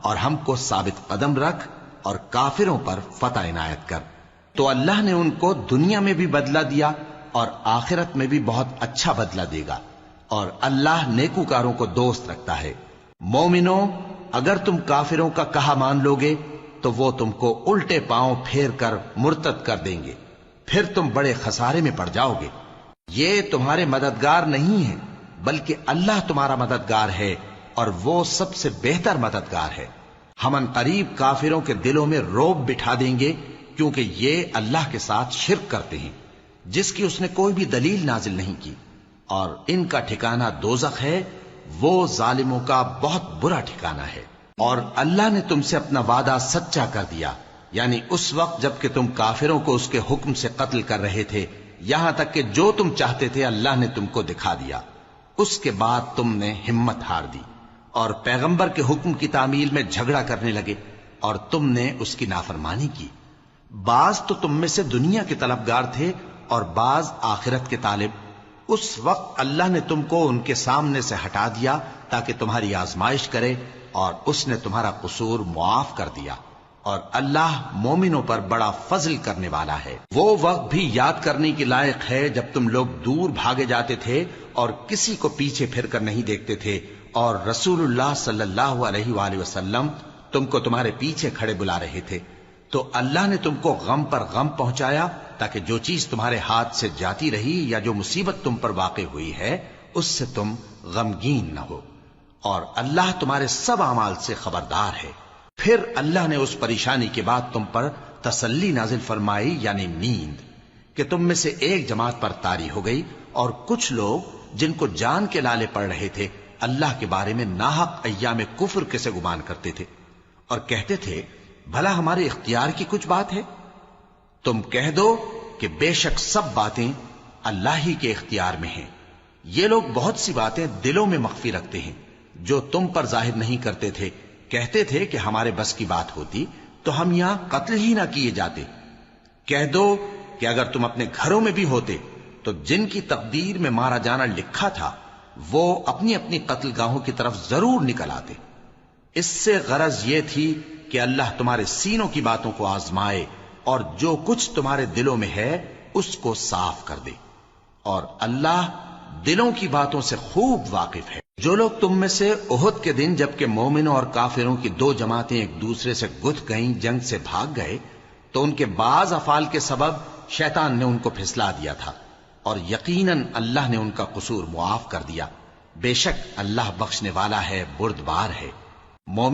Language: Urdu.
اور ہم کو ثابت قدم رکھ اور کافروں پر فتح عنایت کر۔ تو اللہ نے ان کو دنیا میں بھی بدلہ دیا اور آخرت میں بھی بہت اچھا بدلہ دے گا، اور اللہ نیکوکاروں کو دوست رکھتا ہے۔ مومنو، اگر تم کافروں کا کہا مان لوگے تو وہ تم کو الٹے پاؤں پھیر کر مرتد کر دیں گے، پھر تم بڑے خسارے میں پڑ جاؤ گے۔ یہ تمہارے مددگار نہیں ہیں بلکہ اللہ تمہارا مددگار ہے، اور وہ سب سے بہتر مددگار ہے۔ ہم ان قریب کافروں کے دلوں میں رعب بٹھا دیں گے، کیونکہ یہ اللہ کے ساتھ شرک کرتے ہیں جس کی اس نے کوئی بھی دلیل نازل نہیں کی، اور ان کا ٹھکانہ دوزخ ہے، وہ ظالموں کا بہت برا ٹھکانہ ہے۔ اور اللہ نے تم سے اپنا وعدہ سچا کر دیا، یعنی اس وقت جب کہ تم کافروں کو اس کے حکم سے قتل کر رہے تھے، یہاں تک کہ جو تم چاہتے تھے اللہ نے تم کو دکھا دیا۔ اس کے بعد تم نے ہمت ہار دی اور پیغمبر کے حکم کی تعمیل میں جھگڑا کرنے لگے، اور تم نے اس کی نافرمانی کی۔ بعض تو تم میں سے دنیا کے طلبگار تھے اور بعض آخرت کے طالب۔ اس وقت اللہ نے تم کو ان کے سامنے سے ہٹا دیا تاکہ تمہاری آزمائش کرے، اور اس نے تمہارا قصور معاف کر دیا، اور اللہ مومنوں پر بڑا فضل کرنے والا ہے۔ وہ وقت بھی یاد کرنے کے لائق ہے جب تم لوگ دور بھاگے جاتے تھے اور کسی کو پیچھے پھر کر نہیں دیکھتے تھے، اور رسول اللہ صلی اللہ علیہ وآلہ وسلم تم کو تمہارے پیچھے کھڑے بلا رہے تھے، تو اللہ نے تم کو غم پر غم پہنچایا تاکہ جو چیز تمہارے ہاتھ سے جاتی رہی یا جو مصیبت تم پر واقع ہوئی ہے اس سے تم غمگین نہ ہو، اور اللہ تمہارے سب اعمال سے خبردار ہے۔ پھر اللہ نے اس پریشانی کے بعد تم پر تسلی نازل فرمائی، یعنی نیند، کہ تم میں سے ایک جماعت پر طاری ہو گئی، اور کچھ لوگ جن کو جان کے لالے پڑ رہے تھے اللہ کے بارے میں ناحق ایام کفر کے سے گمان کرتے تھے، اور کہتے تھے بھلا ہمارے اختیار کی کچھ بات ہے؟ تم کہہ دو کہ بے شک سب باتیں اللہ ہی کے اختیار میں ہیں۔ یہ لوگ بہت سی باتیں دلوں میں مخفی رکھتے ہیں جو تم پر ظاہر نہیں کرتے تھے۔ کہتے تھے کہ ہمارے بس کی بات ہوتی تو ہم یہاں قتل ہی نہ کیے جاتے۔ کہہ دو کہ اگر تم اپنے گھروں میں بھی ہوتے تو جن کی تقدیر میں مارا جانا لکھا تھا وہ اپنی اپنی قتل گاہوں کی طرف ضرور نکل آتے۔ اس سے غرض یہ تھی کہ اللہ تمہارے سینوں کی باتوں کو آزمائے اور جو کچھ تمہارے دلوں میں ہے اس کو صاف کر دے، اور اللہ دلوں کی باتوں سے خوب واقف ہے۔ جو لوگ تم میں سے احد کے دن جبکہ مومنوں اور کافروں کی دو جماعتیں ایک دوسرے سے گتھ گئیں جنگ سے بھاگ گئے تو ان کے بعض افعال کے سبب شیطان نے ان کو پھسلا دیا تھا، اور یقیناً اللہ نے ان کا قصور معاف کر دیا۔ بے شک اللہ بخشنے والا ہے، بردبار ہے۔ مومن